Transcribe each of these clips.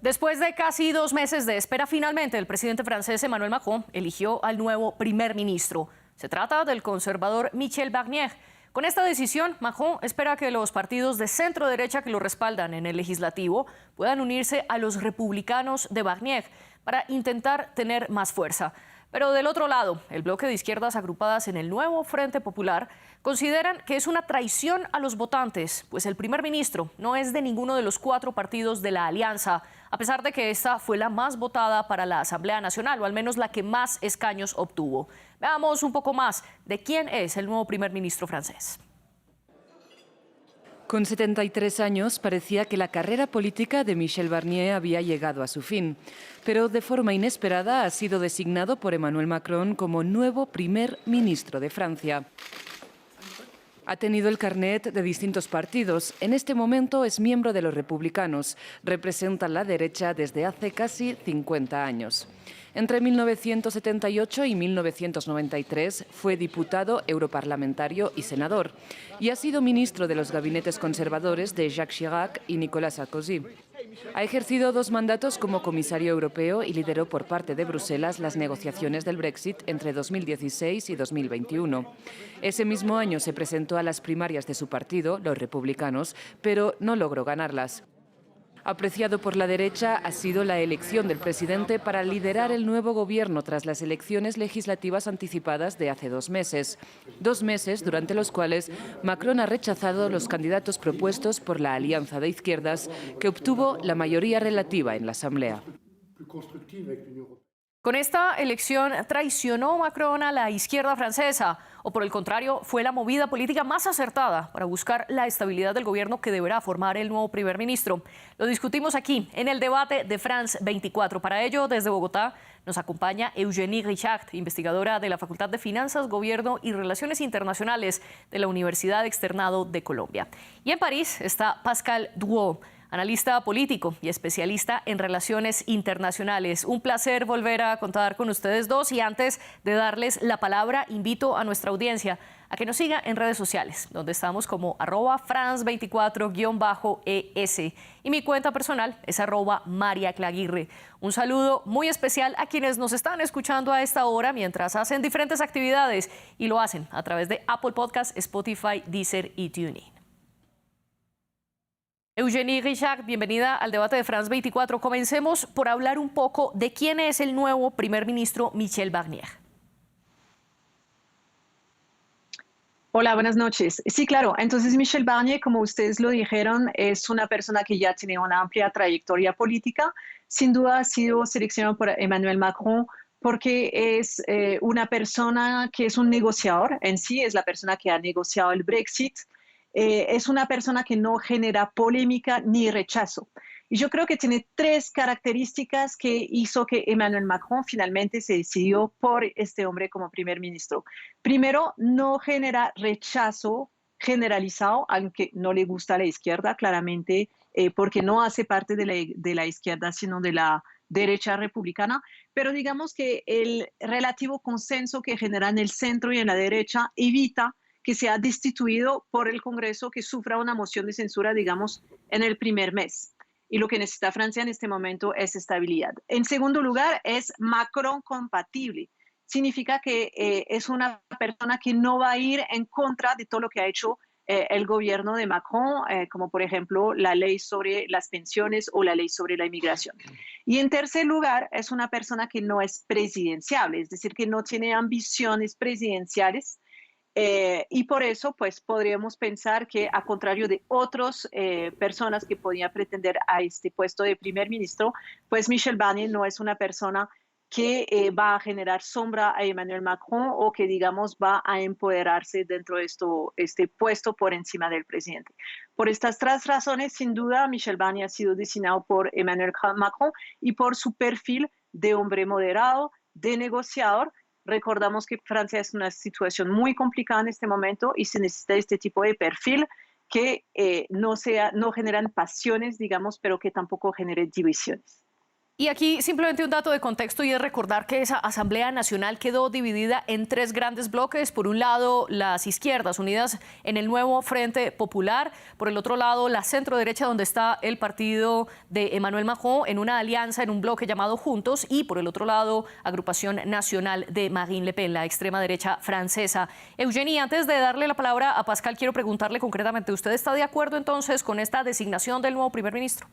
Después de casi 2 meses de espera, finalmente el presidente francés Emmanuel Macron eligió al nuevo primer ministro. Se trata del conservador Michel Barnier. Con esta decisión, Macron espera que los partidos de centro derecha que lo respaldan en el legislativo puedan unirse a los republicanos de Barnier para intentar tener más fuerza. Pero del otro lado, el bloque de izquierdas agrupadas en el nuevo Frente Popular consideran que es una traición a los votantes, pues el primer ministro no es de ninguno de los 4 partidos de la alianza, a pesar de que esta fue la más votada para la Asamblea Nacional, o al menos la que más escaños obtuvo. Veamos un poco más de quién es el nuevo primer ministro francés. Con 73 años parecía que la carrera política de Michel Barnier había llegado a su fin, pero de forma inesperada ha sido designado por Emmanuel Macron como nuevo primer ministro de Francia. Ha tenido el carnet de distintos partidos. En este momento es miembro de los republicanos. Representa la derecha desde hace casi 50 años. Entre 1978 y 1993 fue diputado, europarlamentario y senador, y ha sido ministro de los gabinetes conservadores de Jacques Chirac y Nicolas Sarkozy. Ha ejercido 2 mandatos como comisario europeo y lideró por parte de Bruselas las negociaciones del Brexit entre 2016 y 2021. Ese mismo año se presentó a las primarias de su partido, los republicanos, pero no logró ganarlas. Apreciado por la derecha ha sido la elección del presidente para liderar el nuevo gobierno tras las elecciones legislativas anticipadas de hace 2 meses. 2 meses durante los cuales Macron ha rechazado los candidatos propuestos por la Alianza de Izquierdas, que obtuvo la mayoría relativa en la Asamblea. Con esta elección, ¿traicionó Macron a la izquierda francesa? ¿O por el contrario, fue la movida política más acertada para buscar la estabilidad del gobierno que deberá formar el nuevo primer ministro? Lo discutimos aquí, en el debate de France 24. Para ello, desde Bogotá, nos acompaña Eugénie Richard, investigadora de la Facultad de Finanzas, Gobierno y Relaciones Internacionales de la Universidad Externado de Colombia. Y en París está Pascal Duo, analista político y especialista en relaciones internacionales. Un placer volver a contar con ustedes dos, y antes de darles la palabra, invito a nuestra audiencia a que nos siga en redes sociales, donde estamos como @France24_ES, y mi cuenta personal es @MariaClaguirre. Un saludo muy especial a quienes nos están escuchando a esta hora mientras hacen diferentes actividades, y lo hacen a través de Apple Podcasts, Spotify, Deezer y TuneIn. Eugénie Richard, bienvenida al debate de France 24. Comencemos por hablar un poco de quién es el nuevo primer ministro Michel Barnier. Hola, buenas noches. Sí, claro. Entonces, Michel Barnier, como ustedes lo dijeron, es una persona que ya tiene una amplia trayectoria política. Sin duda ha sido seleccionado por Emmanuel Macron porque es una persona que es un negociador en sí, es la persona que ha negociado el Brexit. Es una persona que no genera polémica ni rechazo. Y yo creo que tiene 3 características que hizo que Emmanuel Macron finalmente se decidió por este hombre como primer ministro. Primero, no genera rechazo generalizado, aunque no le gusta a la izquierda, claramente, porque no hace parte de la izquierda, sino de la derecha republicana. Pero digamos que el relativo consenso que genera en el centro y en la derecha evita que sea destituido por el Congreso, que sufra una moción de censura, digamos, en el primer mes. Y lo que necesita Francia en este momento es estabilidad. En segundo lugar, es Macron compatible. Significa que es una persona que no va a ir en contra de todo lo que ha hecho el gobierno de Macron, como por ejemplo la ley sobre las pensiones o la ley sobre la inmigración. Y en tercer lugar, es una persona que no es presidenciable, es decir, que no tiene ambiciones presidenciales. Y por eso, pues, podríamos pensar que, a contrario de otras personas que podían pretender a este puesto de primer ministro, pues Michel Barnier no es una persona que va a generar sombra a Emmanuel Macron o que, digamos, va a empoderarse dentro de este puesto por encima del presidente. Por estas 3 razones, sin duda, Michel Barnier ha sido designado por Emmanuel Macron y por su perfil de hombre moderado, de negociador. Recordamos que Francia es una situación muy complicada en este momento y se necesita este tipo de perfil que no generan pasiones, digamos, pero que tampoco genere divisiones. Y aquí simplemente un dato de contexto y es recordar que esa Asamblea Nacional quedó dividida en tres grandes bloques. Por un lado, las izquierdas unidas en el nuevo Frente Popular. Por el otro lado, la centro-derecha, donde está el partido de Emmanuel Macron en una alianza, en un bloque llamado Juntos. Y por el otro lado, Agrupación Nacional de Marine Le Pen, la extrema derecha francesa. Eugénie, antes de darle la palabra a Pascal, quiero preguntarle concretamente, ¿usted está de acuerdo entonces con esta designación del nuevo primer ministro?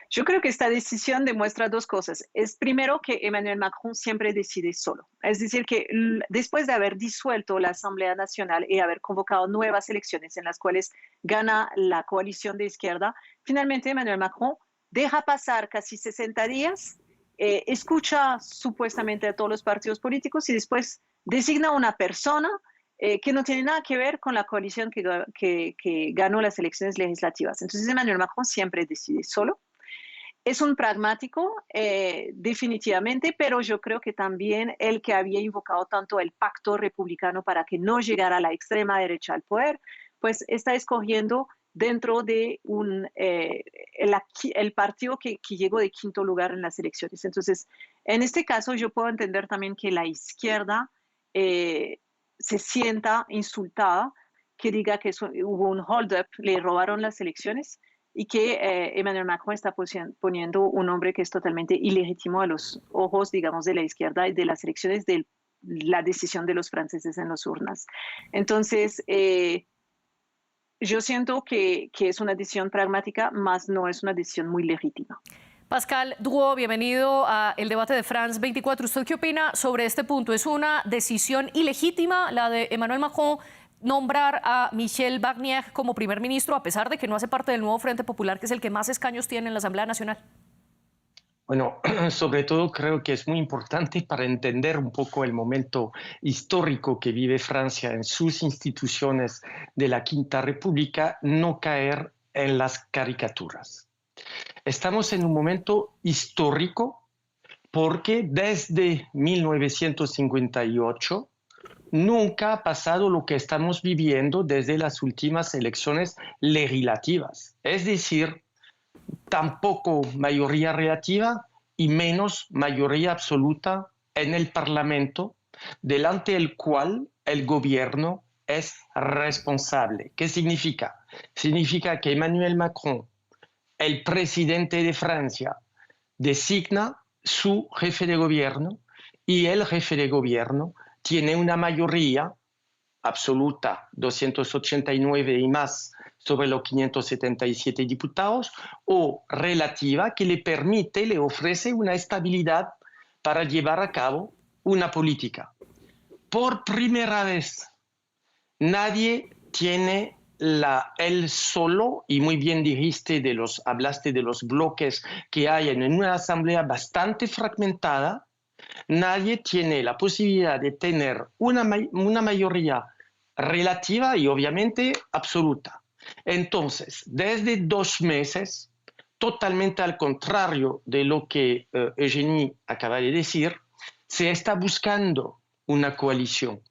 Yo creo que esta decisión demuestra dos cosas. Es primero que Emmanuel Macron siempre decide solo. Es decir, que después de haber disuelto la Asamblea Nacional y haber convocado nuevas elecciones en las cuales gana la coalición de izquierda, finalmente Emmanuel Macron deja pasar casi 60 días, escucha supuestamente a todos los partidos políticos y después designa una persona que no tiene nada que ver con la coalición que ganó las elecciones legislativas. Entonces Emmanuel Macron siempre decide solo. Es un pragmático, definitivamente, pero yo creo que también el que había invocado tanto el pacto republicano para que no llegara la extrema derecha al poder, pues está escogiendo dentro de el partido que llegó de quinto lugar en las elecciones. Entonces, en este caso yo puedo entender también que la izquierda se sienta insultada, que diga que hubo un hold-up, le robaron las elecciones, y que Emmanuel Macron está poniendo un hombre que es totalmente ilegítimo a los ojos, digamos, de la izquierda y de las elecciones, de la decisión de los franceses en las urnas. Entonces, yo siento que es una decisión pragmática, más no es una decisión muy legítima. Pascal Drouot, bienvenido a el debate de France 24. ¿Usted qué opina sobre este punto? ¿Es una decisión ilegítima la de Emmanuel Macron nombrar a Michel Barnier como primer ministro, a pesar de que no hace parte del nuevo Frente Popular, que es el que más escaños tiene en la Asamblea Nacional? Bueno, sobre todo creo que es muy importante para entender un poco el momento histórico que vive Francia en sus instituciones de la Quinta República, no caer en las caricaturas. Estamos en un momento histórico porque desde 1958 nunca ha pasado lo que estamos viviendo desde las últimas elecciones legislativas. Es decir, tampoco mayoría relativa y menos mayoría absoluta en el Parlamento, delante del cual el gobierno es responsable. ¿Qué significa? Significa que Emmanuel Macron, el presidente de Francia, designa su jefe de gobierno y el jefe de gobierno tiene una mayoría absoluta, 289 y más sobre los 577 diputados, o relativa, que le permite, le ofrece una estabilidad para llevar a cabo una política. Por primera vez, nadie tiene él solo, y muy bien dijiste, hablaste de los bloques que hay en una asamblea bastante fragmentada. Nadie tiene la posibilidad de tener una mayoría relativa y obviamente absoluta. Entonces, desde 2 meses, totalmente al contrario de lo que Eugénie acaba de decir, se está buscando una coalición,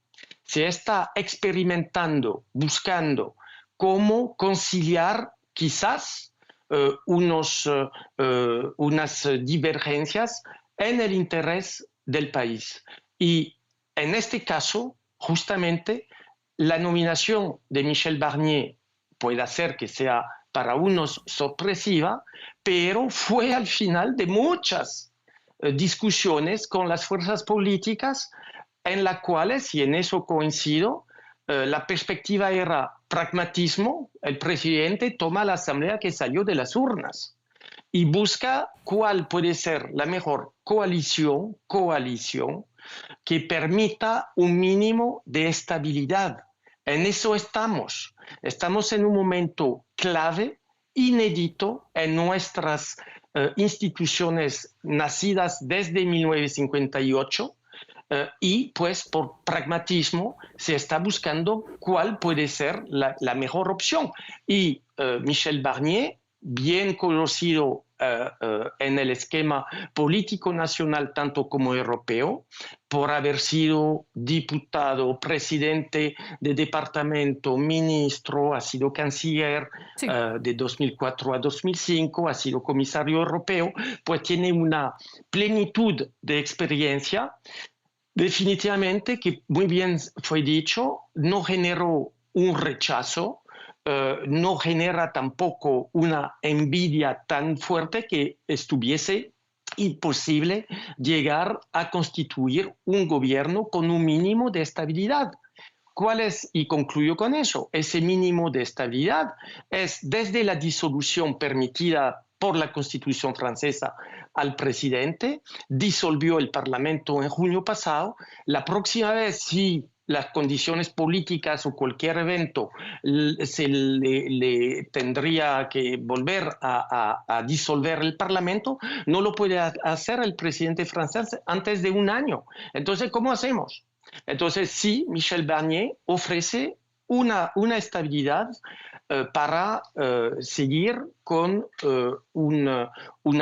se está experimentando, buscando cómo conciliar quizás unas divergencias en el interés del país. Y en este caso, justamente, la nominación de Michel Barnier puede ser que sea para unos sorpresiva, pero fue al final de muchas discusiones con las fuerzas políticas en las cuales, y en eso coincido, la perspectiva era pragmatismo. El presidente toma la asamblea que salió de las urnas y busca cuál puede ser la mejor coalición que permita un mínimo de estabilidad. En eso estamos. Estamos en un momento clave, inédito en nuestras instituciones nacidas desde 1958 y pues por pragmatismo se está buscando cuál puede ser la mejor opción. Y Michel Barnier bien conocido en el esquema político nacional tanto como europeo, por haber sido diputado, presidente de departamento, ministro, ha sido canciller Sí. de 2004 a 2005, ha sido comisario europeo, pues tiene una plenitud de experiencia. Definitivamente, que muy bien fue dicho, no generó un rechazo, no genera tampoco una envidia tan fuerte que estuviese imposible llegar a constituir un gobierno con un mínimo de estabilidad. ¿Cuál es? Y concluyo con eso. Ese mínimo de estabilidad es desde la disolución permitida por la Constitución francesa al presidente, disolvió el Parlamento en junio pasado. La próxima vez, si las condiciones políticas o cualquier evento se le tendría que volver a disolver el Parlamento, no lo puede hacer el presidente francés antes de un año. Entonces, ¿cómo hacemos? Entonces, sí, Michel Barnier ofrece una estabilidad para seguir con una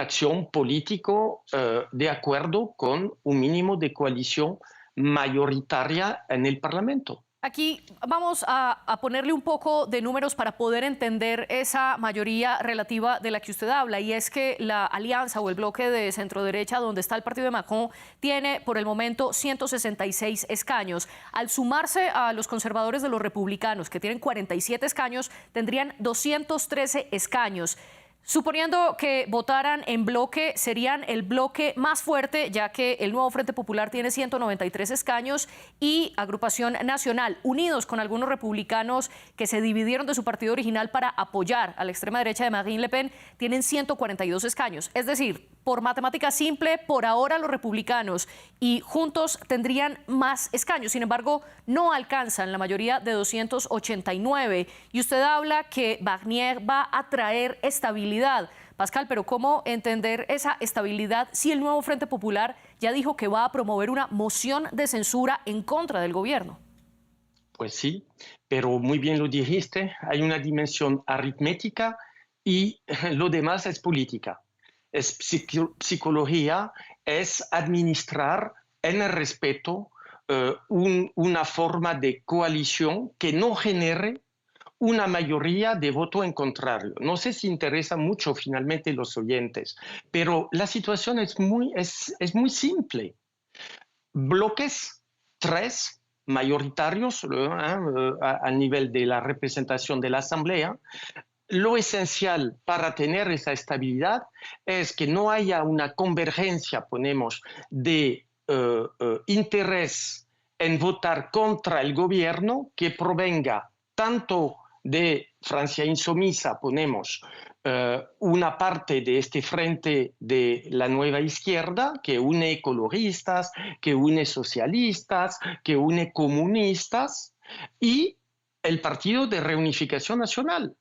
acción político de acuerdo con un mínimo de coalición mayoritaria en el Parlamento. Aquí vamos a ponerle un poco de números para poder entender esa mayoría relativa de la que usted habla, y es que la alianza o el bloque de centroderecha donde está el partido de Macron tiene por el momento 166 escaños. Al sumarse a los conservadores de los republicanos, que tienen 47 escaños, tendrían 213 escaños. Suponiendo que votaran en bloque, serían el bloque más fuerte, ya que el Nuevo Frente Popular tiene 193 escaños y Agrupación Nacional, unidos con algunos republicanos que se dividieron de su partido original para apoyar a la extrema derecha de Marine Le Pen, tienen 142 escaños. Es decir, por matemática simple, por ahora los republicanos y juntos tendrían más escaños. Sin embargo, no alcanzan la mayoría de 289. Y usted habla que Barnier va a traer estabilidad. Pascal, pero ¿cómo entender esa estabilidad si el Nuevo Frente Popular ya dijo que va a promover una moción de censura en contra del gobierno? Pues sí, pero muy bien lo dijiste, hay una dimensión aritmética y lo demás es política. Es psicología, es administrar en el respeto una forma de coalición que no genere una mayoría de voto en contrario. No sé si interesa mucho finalmente los oyentes, pero la situación es muy simple. Bloques, tres mayoritarios a nivel de la representación de la Asamblea. Lo esencial para tener esa estabilidad es que no haya una convergencia, ponemos, de interés en votar contra el gobierno que provenga tanto de Francia insumisa, ponemos, una parte de este frente de la nueva izquierda que une ecologistas, que une socialistas, que une comunistas, y el Partido de Reunificación Nacional.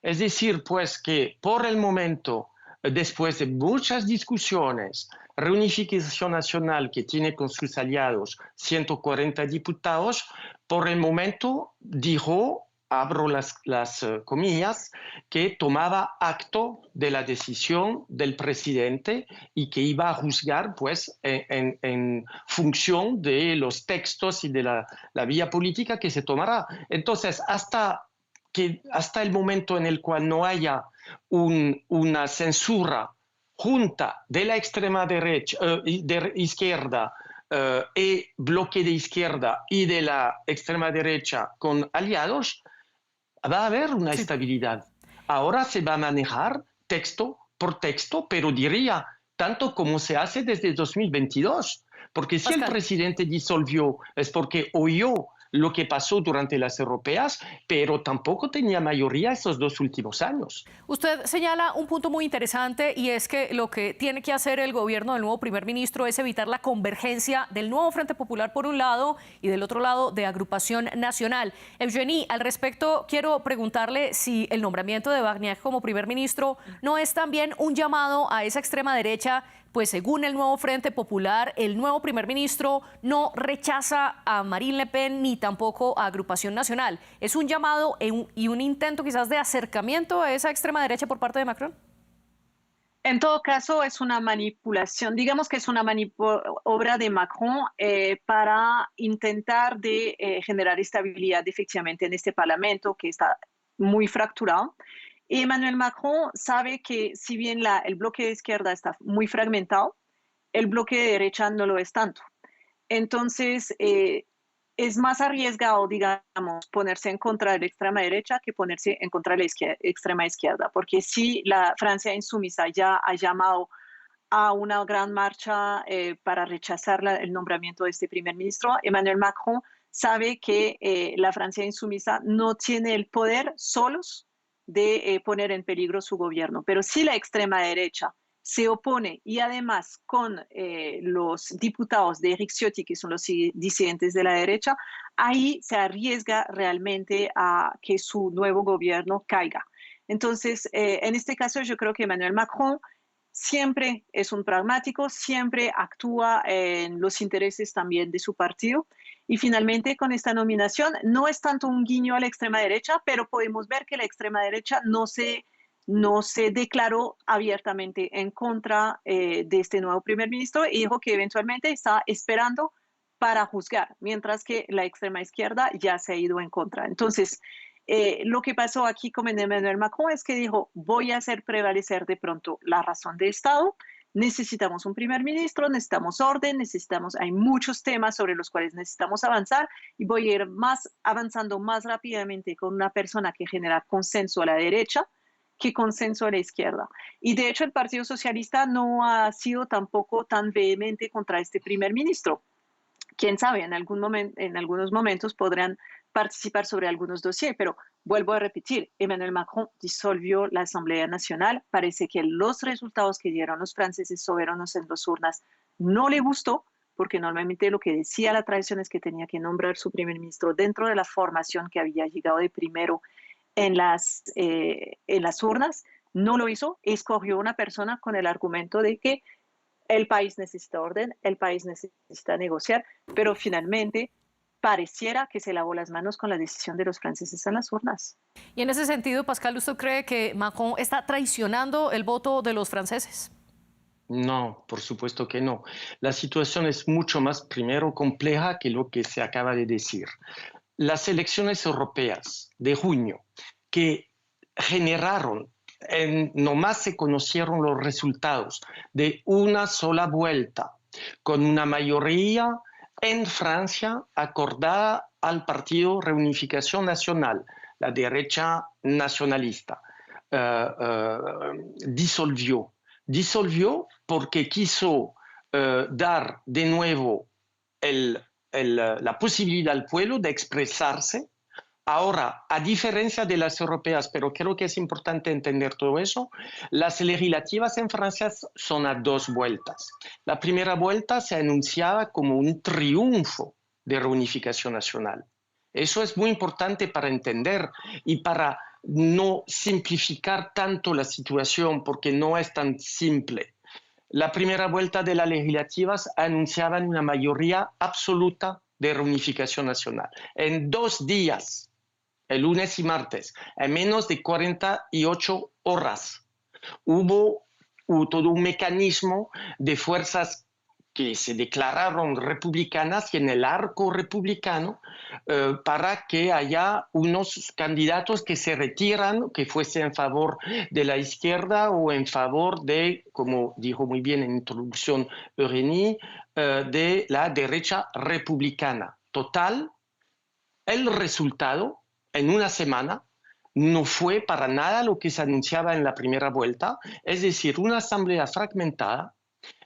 Es decir, pues que por el momento, después de muchas discusiones, Reunificación Nacional, que tiene con sus aliados 140 diputados, por el momento dijo, abro las comillas, que tomaba acto de la decisión del presidente y que iba a juzgar pues, en función de los textos y de la vía política que se tomará. Entonces, hasta el momento en el cual no haya una censura junta de la extrema derecha, de izquierda y bloque de izquierda y de la extrema derecha con aliados, va a haber una estabilidad. Ahora se va a manejar texto por texto, pero diría tanto como se hace desde 2022, porque si el presidente disolvió es porque oyó lo que pasó durante las europeas, pero tampoco tenía mayoría esos 2 últimos años. Usted señala un punto muy interesante, y es que lo que tiene que hacer el gobierno del nuevo primer ministro es evitar la convergencia del Nuevo Frente Popular por un lado y del otro lado de Agrupación Nacional. Eugénie, al respecto quiero preguntarle si el nombramiento de Barnier como primer ministro no es también un llamado a esa extrema derecha pues según el nuevo Frente Popular, el nuevo primer ministro no rechaza a Marine Le Pen ni tampoco a Agrupación Nacional. ¿Es un llamado y un intento quizás de acercamiento a esa extrema derecha por parte de Macron? En todo caso, es una manipulación, digamos que es una obra de Macron para intentar generar estabilidad efectivamente en este Parlamento que está muy fracturado. Y Emmanuel Macron sabe que si bien el bloque de izquierda está muy fragmentado, el bloque de derecha no lo es tanto. Entonces, es más arriesgado, digamos, ponerse en contra de la extrema derecha que ponerse en contra de la extrema izquierda, porque si la Francia insumisa ya ha llamado a una gran marcha para rechazar el nombramiento de este primer ministro, Emmanuel Macron sabe que la Francia insumisa no tiene el poder solos de poner en peligro su gobierno, pero si la extrema derecha se opone y además con los diputados de Eric Ciotti, que son los disidentes de la derecha, ahí se arriesga realmente a que su nuevo gobierno caiga. Entonces, en este caso yo creo que Emmanuel Macron siempre es un pragmático, siempre actúa en los intereses también de su partido. Y finalmente, con esta nominación, no es tanto un guiño a la extrema derecha, pero podemos ver que la extrema derecha no se declaró abiertamente en contra de este nuevo primer ministro y dijo que eventualmente está esperando para juzgar, mientras que la extrema izquierda ya se ha ido en contra. Entonces, lo que pasó aquí con Emmanuel Macron es que dijo, voy a hacer prevalecer de pronto la razón de Estado, necesitamos un primer ministro, necesitamos orden, hay muchos temas sobre los cuales necesitamos avanzar y voy a ir avanzando más rápidamente con una persona que genera consenso a la derecha que consenso a la izquierda. Y de hecho el Partido Socialista no ha sido tampoco tan vehemente contra este primer ministro. Quién sabe, en algunos momentos podrán participar sobre algunos dossiers, pero vuelvo a repetir, Emmanuel Macron disolvió la Asamblea Nacional. Parece que los resultados que dieron los franceses soberanos en las urnas no le gustó, porque normalmente lo que decía la tradición es que tenía que nombrar su primer ministro dentro de la formación que había llegado de primero en las urnas. No lo hizo, escogió una persona con el argumento de que el país necesita orden, el país necesita negociar, pero finalmente pareciera que se lavó las manos con la decisión de los franceses en las urnas. Y en ese sentido, Pascal, ¿usted cree que Macron está traicionando el voto de los franceses? No, por supuesto que no. La situación es mucho más, primero, compleja que lo que se acaba de decir. Las elecciones europeas de junio, que generaron, nomás se conocieron los resultados de una sola vuelta, con una mayoría en Francia acordada al Partido Reunificación Nacional, la derecha nacionalista, disolvió porque quiso dar de nuevo la posibilidad al pueblo de expresarse. Ahora, a diferencia de las europeas, pero creo que es importante entender todo eso, las legislativas en Francia son a 2 vueltas. La primera vuelta se anunciaba como un triunfo de reunificación nacional. Eso es muy importante para entender y para no simplificar tanto la situación, porque no es tan simple. La primera vuelta de las legislativas anunciaban una mayoría absoluta de reunificación nacional. En 2 días, el lunes y martes, en menos de 48 horas, hubo todo un mecanismo de fuerzas que se declararon republicanas y en el arco republicano para que haya unos candidatos que se retiran, que fuesen en favor de la izquierda o en favor de, como dijo muy bien en introducción Eugénie, de la derecha republicana. Total, el resultado en una semana no fue para nada lo que se anunciaba en la primera vuelta, es decir, una asamblea fragmentada.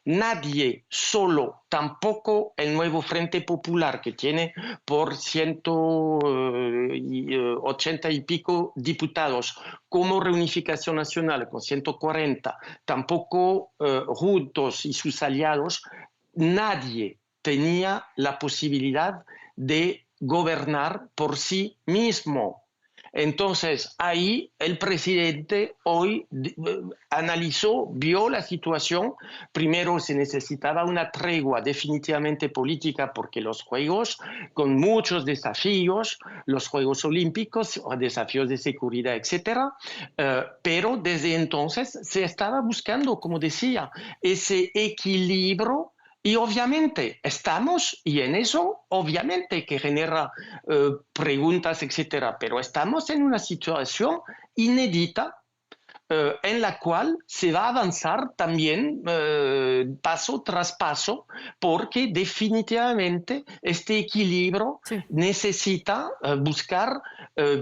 Nadie solo, tampoco el nuevo Frente Popular, que tiene por 180 y pico diputados, como Reunificación Nacional con 140, tampoco Juntos y sus aliados, nadie tenía la posibilidad de gobernar por sí mismo. Entonces, ahí el presidente hoy analizó, vio la situación. Primero se necesitaba una tregua definitivamente política porque los Juegos, con muchos desafíos, los Juegos Olímpicos, desafíos de seguridad, etcétera, pero desde entonces se estaba buscando, como decía, ese equilibrio. Y obviamente estamos, y en eso obviamente que genera preguntas, etcétera, pero estamos en una situación inédita en la cual se va a avanzar también paso tras paso, porque definitivamente este equilibrio necesita buscar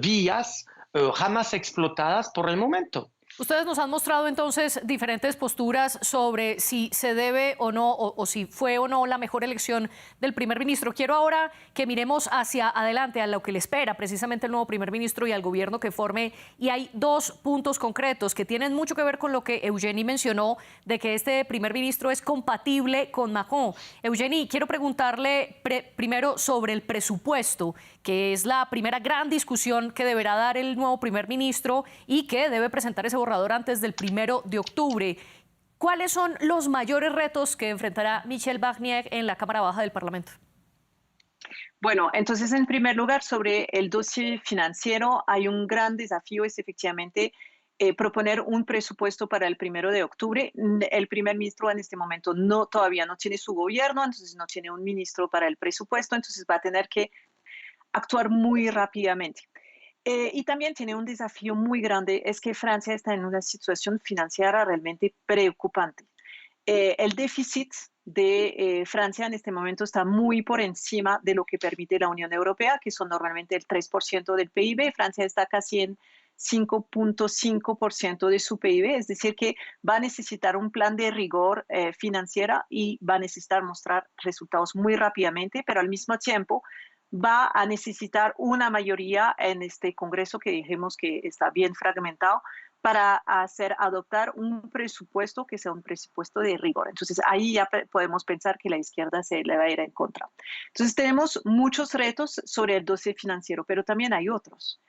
vías jamás explotadas por el momento. Ustedes nos han mostrado entonces diferentes posturas sobre si se debe o no, o si fue o no la mejor elección del primer ministro. Quiero ahora que miremos hacia adelante a lo que le espera precisamente el nuevo primer ministro y al gobierno que forme. Y hay dos puntos concretos que tienen mucho que ver con lo que Eugenie mencionó, de que este primer ministro es compatible con Macron. Eugenie, quiero preguntarle primero sobre el presupuesto, que es la primera gran discusión que deberá dar el nuevo primer ministro y que debe presentar ese borrador antes del 1 de octubre. ¿Cuáles son los mayores retos que enfrentará Michel Barnier en la Cámara Baja del Parlamento? Bueno, entonces en primer lugar sobre el dossier financiero hay un gran desafío, es efectivamente proponer un presupuesto para el 1 de octubre. El primer ministro en este momento todavía no tiene su gobierno, entonces no tiene un ministro para el presupuesto, entonces va a tener que actuar muy rápidamente. Y también tiene un desafío muy grande, es que Francia está en una situación financiera realmente preocupante. El déficit de Francia en este momento está muy por encima de lo que permite la Unión Europea, que son normalmente el 3% del PIB. Francia está casi en 5.5% de su PIB, es decir, que va a necesitar un plan de rigor financiera y va a necesitar mostrar resultados muy rápidamente, pero al mismo tiempo va a necesitar una mayoría en este Congreso que dijimos que está bien fragmentado para hacer adoptar un presupuesto que sea un presupuesto de rigor. Entonces ahí ya podemos pensar que la izquierda se le va a ir en contra. Entonces tenemos muchos retos sobre el dossier financiero, pero también hay otros.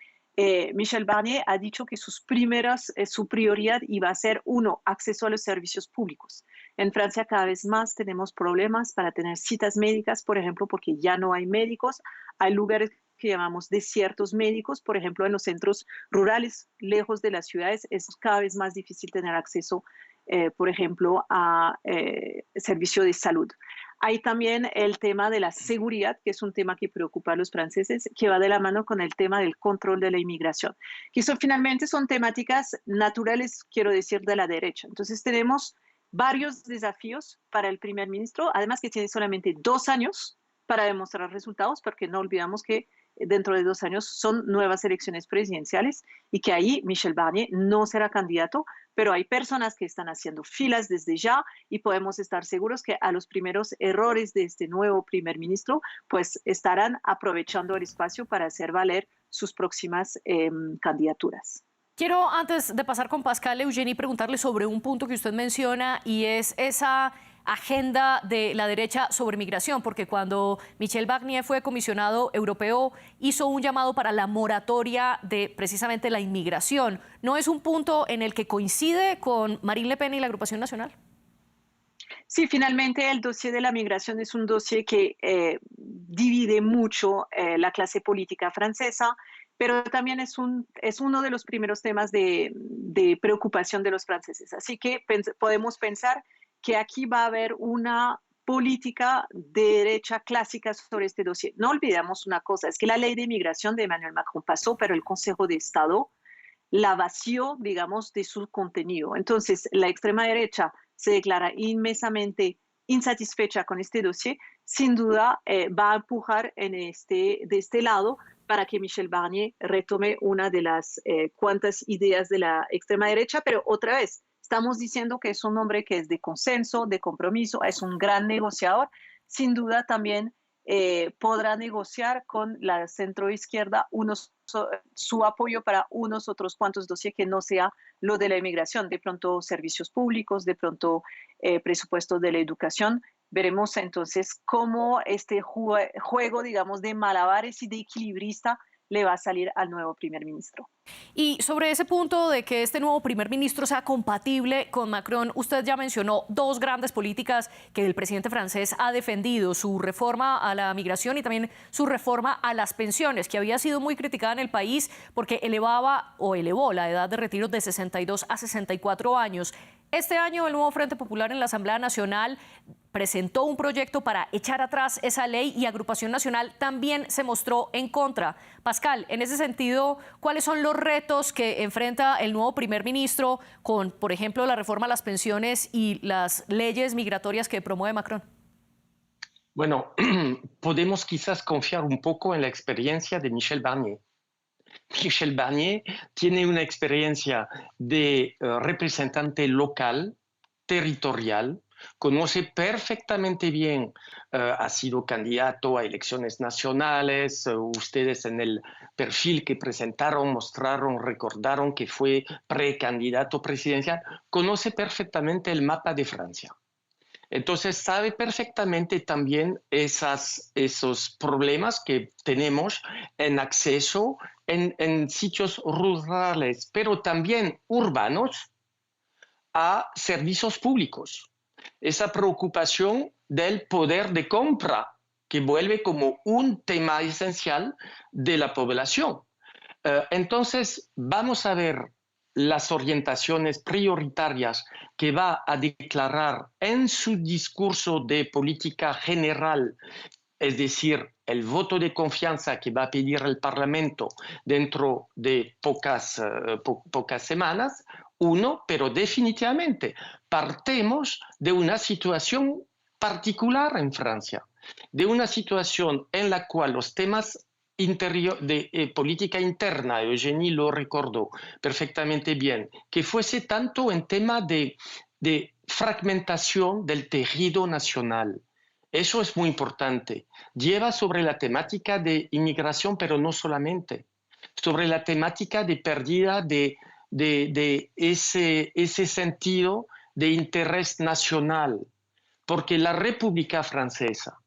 Michel Barnier ha dicho que su prioridad iba a ser, uno, acceso a los servicios públicos. En Francia cada vez más tenemos problemas para tener citas médicas, por ejemplo, porque ya no hay médicos. Hay lugares que llamamos desiertos médicos, por ejemplo, en los centros rurales, lejos de las ciudades, es cada vez más difícil tener acceso, por ejemplo, a servicio de salud. Hay también el tema de la seguridad, que es un tema que preocupa a los franceses, que va de la mano con el tema del control de la inmigración, que finalmente son temáticas naturales, quiero decir, de la derecha. Entonces tenemos varios desafíos para el primer ministro, además que tiene solamente 2 años para demostrar resultados, porque no olvidamos que dentro de 2 años son nuevas elecciones presidenciales y que ahí Michel Barnier no será candidato, pero hay personas que están haciendo filas desde ya y podemos estar seguros que a los primeros errores de este nuevo primer ministro, pues estarán aprovechando el espacio para hacer valer sus próximas candidaturas. Quiero, antes de pasar con Pascal, Eugenie, preguntarle sobre un punto que usted menciona y es esa agenda de la derecha sobre migración, porque cuando Michel Barnier fue comisionado europeo hizo un llamado para la moratoria de precisamente la inmigración. ¿No es un punto en el que coincide con Marine Le Pen y la Agrupación Nacional? Sí, finalmente el dossier de la migración es un dossier que divide mucho la clase política francesa, pero también es uno de los primeros temas de preocupación de los franceses. Así que podemos pensar que aquí va a haber una política de derecha clásica sobre este dossier. No olvidemos una cosa, es que la ley de inmigración de Emmanuel Macron pasó, pero el Consejo de Estado la vació, digamos, de su contenido. Entonces, la extrema derecha se declara inmensamente insatisfecha con este dossier, sin duda va a empujar de este lado para que Michel Barnier retome una de las cuantas ideas de la extrema derecha, pero otra vez, estamos diciendo que es un hombre que es de consenso, de compromiso, es un gran negociador. Sin duda también podrá negociar con la centroizquierda su apoyo para unos otros cuantos dossiers que no sea lo de la inmigración, de pronto servicios públicos, de pronto presupuesto de la educación. Veremos entonces cómo este juego, digamos, de malabares y de equilibrista le va a salir al nuevo primer ministro. Y sobre ese punto de que este nuevo primer ministro sea compatible con Macron, usted ya mencionó dos grandes políticas que el presidente francés ha defendido, su reforma a la migración y también su reforma a las pensiones, que había sido muy criticada en el país porque elevó la edad de retiro de 62 a 64 años. Este año el nuevo Frente Popular en la Asamblea Nacional presentó un proyecto para echar atrás esa ley y Agrupación Nacional también se mostró en contra. Pascal, en ese sentido, ¿cuáles son los retos que enfrenta el nuevo primer ministro con, por ejemplo, la reforma a las pensiones y las leyes migratorias que promueve Macron? Bueno, podemos quizás confiar un poco en la experiencia de Michel Barnier. Michel Barnier tiene una experiencia de representante local, territorial, conoce perfectamente bien, ha sido candidato a elecciones nacionales, ustedes en el perfil que presentaron mostraron, recordaron que fue precandidato presidencial, conoce perfectamente el mapa de Francia. Entonces sabe perfectamente también esos problemas que tenemos en acceso en sitios rurales, pero también urbanos, a servicios públicos. Esa preocupación del poder de compra que vuelve como un tema esencial de la población. Entonces, vamos a ver las orientaciones prioritarias que va a declarar en su discurso de política general, es decir, el voto de confianza que va a pedir el Parlamento dentro de pocas semanas, pero definitivamente partimos de una situación particular en Francia, de una situación en la cual los temas de política interna, Eugénie lo recordó perfectamente bien, que fuese tanto en tema de fragmentación del tejido nacional. Eso es muy importante. Lleva sobre la temática de inmigración, pero no solamente, sobre la temática de pérdida de ese sentido de interés nacional, porque la República Francesa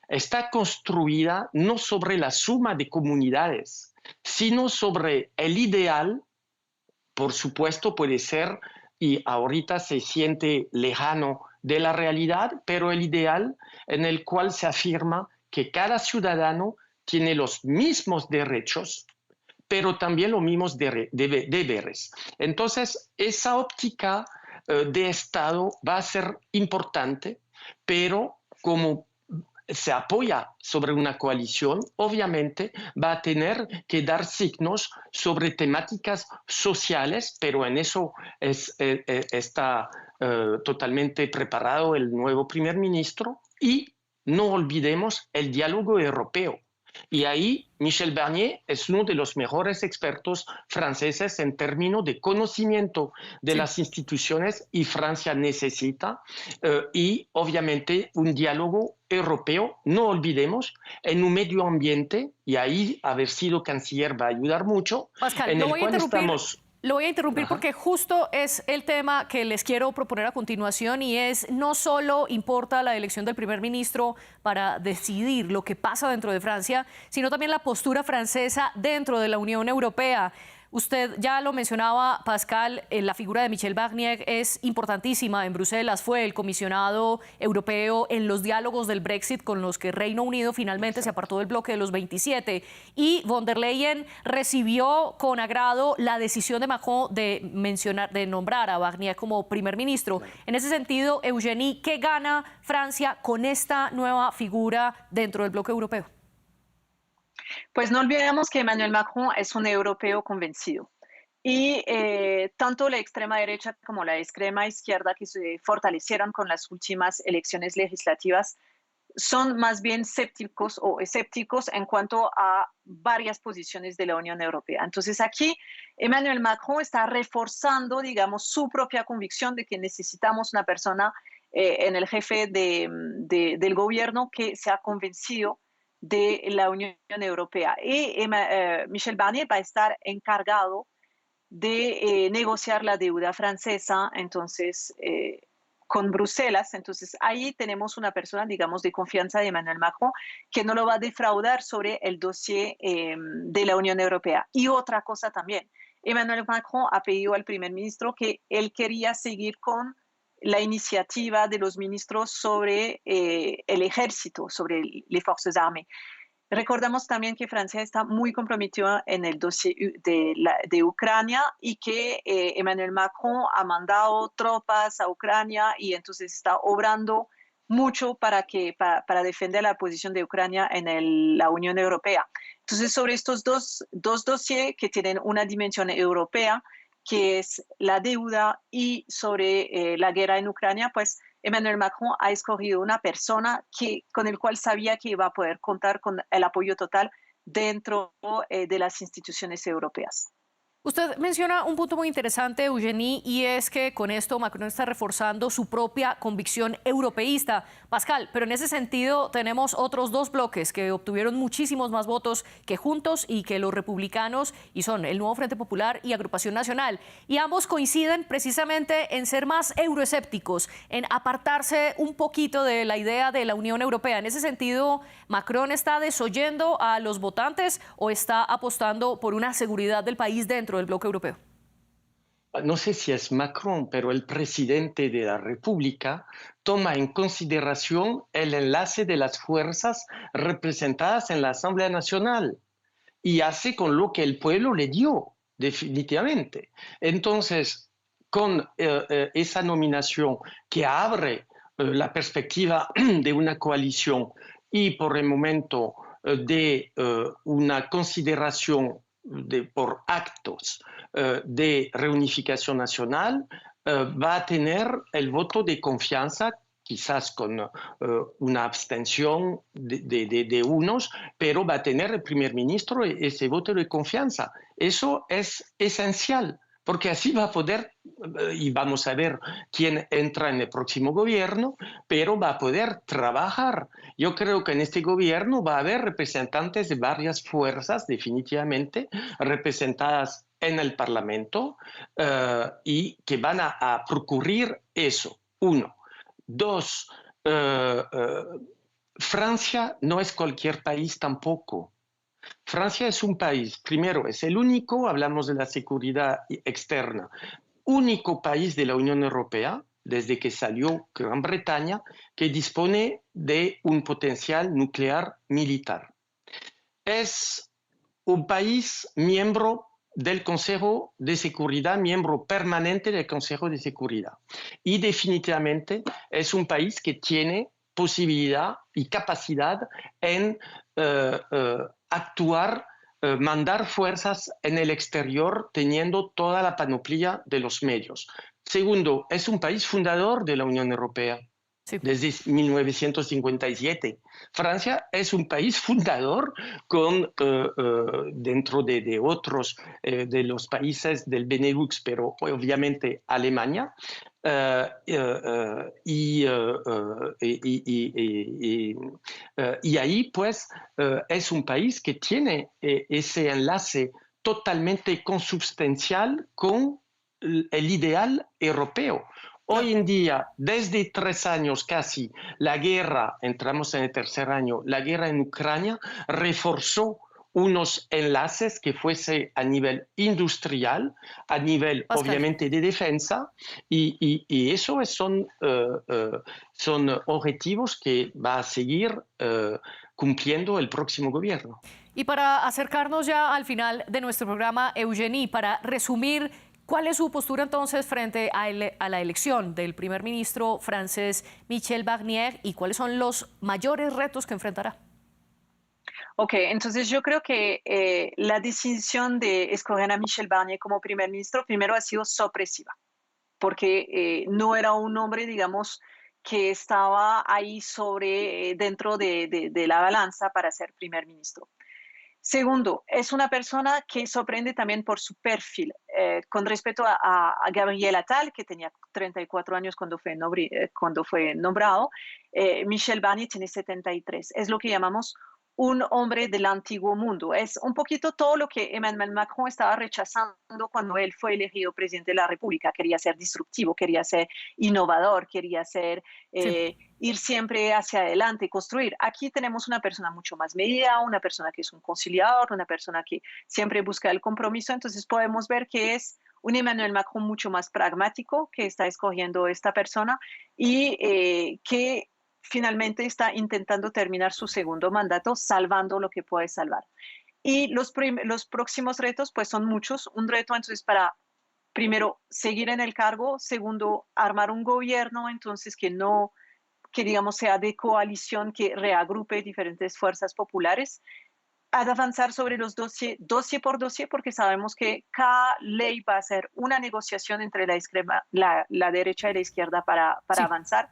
está construida no sobre la suma de comunidades, sino sobre el ideal, por supuesto puede ser, y ahorita se siente lejano de la realidad, pero el ideal en el cual se afirma que cada ciudadano tiene los mismos derechos, pero también los mismos deberes. Entonces, esa óptica de Estado va a ser importante, pero como se apoya sobre una coalición, obviamente va a tener que dar signos sobre temáticas sociales, pero en eso está totalmente preparado el nuevo primer ministro, y no olvidemos el diálogo europeo. Y ahí Michel Barnier es uno de los mejores expertos franceses en términos de conocimiento de las instituciones, y Francia necesita, y obviamente un diálogo europeo, no olvidemos, en un medio ambiente, y ahí haber sido canciller va a ayudar mucho, Pascal, en el cual estamos... Lo voy a interrumpir porque justo es el tema que les quiero proponer a continuación, y es: no solo importa la elección del primer ministro para decidir lo que pasa dentro de Francia, sino también la postura francesa dentro de la Unión Europea. Usted ya lo mencionaba, Pascal, la figura de Michel Barnier es importantísima en Bruselas. Fue el comisionado europeo en los diálogos del Brexit con los que Reino Unido finalmente se apartó del bloque de los 27. Y von der Leyen recibió con agrado la decisión de Macron de nombrar a Barnier como primer ministro. En ese sentido, Eugénie, ¿qué gana Francia con esta nueva figura dentro del bloque europeo? Pues no olvidemos que Emmanuel Macron es un europeo convencido, y tanto la extrema derecha como la extrema izquierda, que se fortalecieron con las últimas elecciones legislativas, son más bien escépticos en cuanto a varias posiciones de la Unión Europea. Entonces aquí Emmanuel Macron está reforzando, digamos, su propia convicción de que necesitamos una persona en el jefe del gobierno que sea convencido de la Unión Europea. Y Michel Barnier va a estar encargado de negociar la deuda francesa. Entonces, con Bruselas. Entonces ahí tenemos una persona, digamos, de confianza de Emmanuel Macron que no lo va a defraudar sobre el dossier de la Unión Europea. Y otra cosa también, Emmanuel Macron ha pedido al primer ministro que él quería seguir con la iniciativa de los ministros sobre el ejército, sobre las fuerzas armadas. Recordamos también que Francia está muy comprometida en el dossier de Ucrania y que Emmanuel Macron ha mandado tropas a Ucrania y entonces está obrando mucho para defender la posición de Ucrania en la Unión Europea. Entonces, sobre estos dos dossiers que tienen una dimensión europea, que es la deuda y sobre la guerra en Ucrania, pues Emmanuel Macron ha escogido una persona con el cual sabía que iba a poder contar con el apoyo total dentro de las instituciones europeas. Usted menciona un punto muy interesante, Eugenie, y es que con esto Macron está reforzando su propia convicción europeísta. Pascal, pero en ese sentido tenemos otros dos bloques que obtuvieron muchísimos más votos que Juntos y que los republicanos, y son el Nuevo Frente Popular y Agrupación Nacional. Y ambos coinciden precisamente en ser más euroescépticos, en apartarse un poquito de la idea de la Unión Europea. En ese sentido, ¿Macron está desoyendo a los votantes o está apostando por una seguridad del país dentro del bloque europeo? No sé si es Macron, pero el presidente de la República toma en consideración el enlace de las fuerzas representadas en la Asamblea Nacional y hace con lo que el pueblo le dio, definitivamente. Entonces, con esa nominación que abre la perspectiva de una coalición y por el momento de una consideración por actos de reunificación nacional, va a tener el voto de confianza, quizás con una abstención de unos, pero va a tener el primer ministro ese voto de confianza. Eso es esencial, porque así va a poder, y vamos a ver quién entra en el próximo gobierno, pero va a poder trabajar. Yo creo que en este gobierno va a haber representantes de varias fuerzas, definitivamente, representadas en el Parlamento, y que van a procurar eso. Uno. Dos, Francia no es cualquier país tampoco. Francia es un país, primero, es el único, hablamos de la seguridad externa, único país de la Unión Europea, desde que salió Gran Bretaña, que dispone de un potencial nuclear militar. Es un país miembro del Consejo de Seguridad, miembro permanente del Consejo de Seguridad. Y definitivamente es un país que tiene posibilidad y capacidad en actuar, mandar fuerzas en el exterior teniendo toda la panoplia de los medios. Segundo, es un país fundador de la Unión Europea. Sí. Desde 1957. Francia es un país fundador dentro de otros de los países del Benelux, pero obviamente Alemania. Y ahí pues es un país que tiene ese enlace totalmente consubstancial con el ideal europeo. Hoy en día, desde 3 años casi, la guerra, entramos en el tercer año, la guerra en Ucrania reforzó unos enlaces que fuese a nivel industrial, a nivel obviamente de defensa, y eso son objetivos que va a seguir cumpliendo el próximo gobierno. Y para acercarnos ya al final de nuestro programa, Eugenie, para resumir, ¿cuál es su postura entonces frente a la elección del primer ministro francés Michel Barnier y cuáles son los mayores retos que enfrentará? Ok, entonces yo creo que la decisión de escoger a Michel Barnier como primer ministro primero ha sido sorpresiva, porque no era un hombre, digamos, que estaba ahí dentro de la balanza para ser primer ministro. Segundo, es una persona que sorprende también por su perfil. Con respecto a Gabriel Attal, que tenía 34 años cuando fue nombrado, Michel Barnier tiene 73. Es lo que llamamos un hombre del antiguo mundo. Es un poquito todo lo que Emmanuel Macron estaba rechazando cuando él fue elegido presidente de la República. Quería ser disruptivo, quería ser innovador, quería ser, ir siempre hacia adelante, construir. Aquí tenemos una persona mucho más medida, una persona que es un conciliador, una persona que siempre busca el compromiso. Entonces podemos ver que es un Emmanuel Macron mucho más pragmático que está escogiendo esta persona y que finalmente está intentando terminar su segundo mandato salvando lo que puede salvar. Y los próximos retos pues son muchos. Un reto entonces para, primero, seguir en el cargo. Segundo, armar un gobierno entonces que digamos sea de coalición, que reagrupe diferentes fuerzas populares. Avanzar sobre los dossier por dossier, porque sabemos que cada ley va a ser una negociación entre la derecha y la izquierda para avanzar.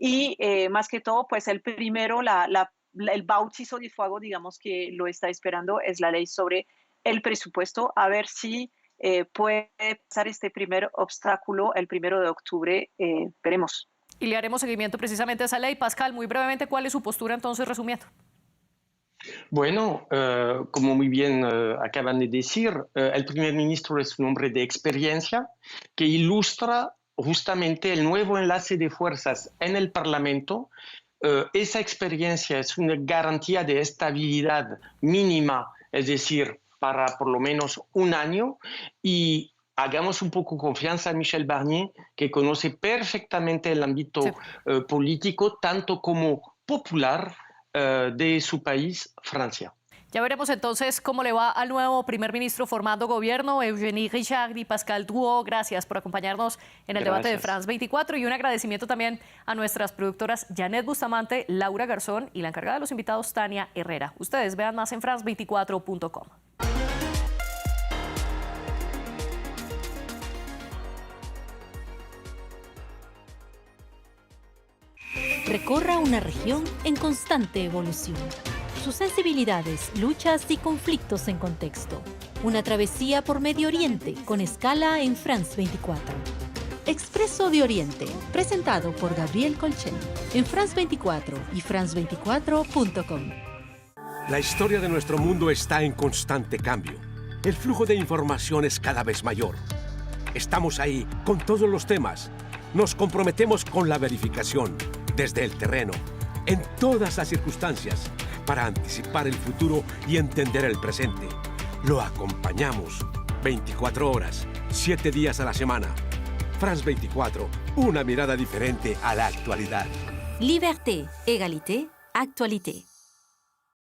Y más que todo, pues el primero, el bautizo de fuego, digamos, que lo está esperando, es la ley sobre el presupuesto, a ver si puede pasar este primer obstáculo el 1 de octubre, veremos. Y le haremos seguimiento precisamente a esa ley. Pascal, muy brevemente, ¿cuál es su postura entonces, resumiendo? Bueno, como muy bien acaban de decir, el primer ministro es un hombre de experiencia que ilustra justamente el nuevo enlace de fuerzas en el Parlamento. Esa experiencia es una garantía de estabilidad mínima, es decir, para por lo menos un año, y hagamos un poco confianza a Michel Barnier, que conoce perfectamente el ámbito político, tanto como popular, de su país, Francia. Ya veremos entonces cómo le va al nuevo primer ministro formando gobierno, Eugénie Richard y Pascal Drouot. Gracias por acompañarnos en el debate de France 24 y un agradecimiento también a nuestras productoras Janet Bustamante, Laura Garzón y la encargada de los invitados, Tania Herrera. Ustedes vean más en france24.com. Recorra una región en constante evolución. Sus sensibilidades, luchas y conflictos en contexto. Una travesía por Medio Oriente con escala en France 24. Expreso de Oriente, presentado por Gabriel Colchen, en France 24 y france24.com. La historia de nuestro mundo está en constante cambio. El flujo de información es cada vez mayor. Estamos ahí con todos los temas. Nos comprometemos con la verificación, desde el terreno, en todas las circunstancias, para anticipar el futuro y entender el presente. Lo acompañamos 24 horas, 7 días a la semana. France 24, una mirada diferente a la actualidad. Liberté, égalité, actualité.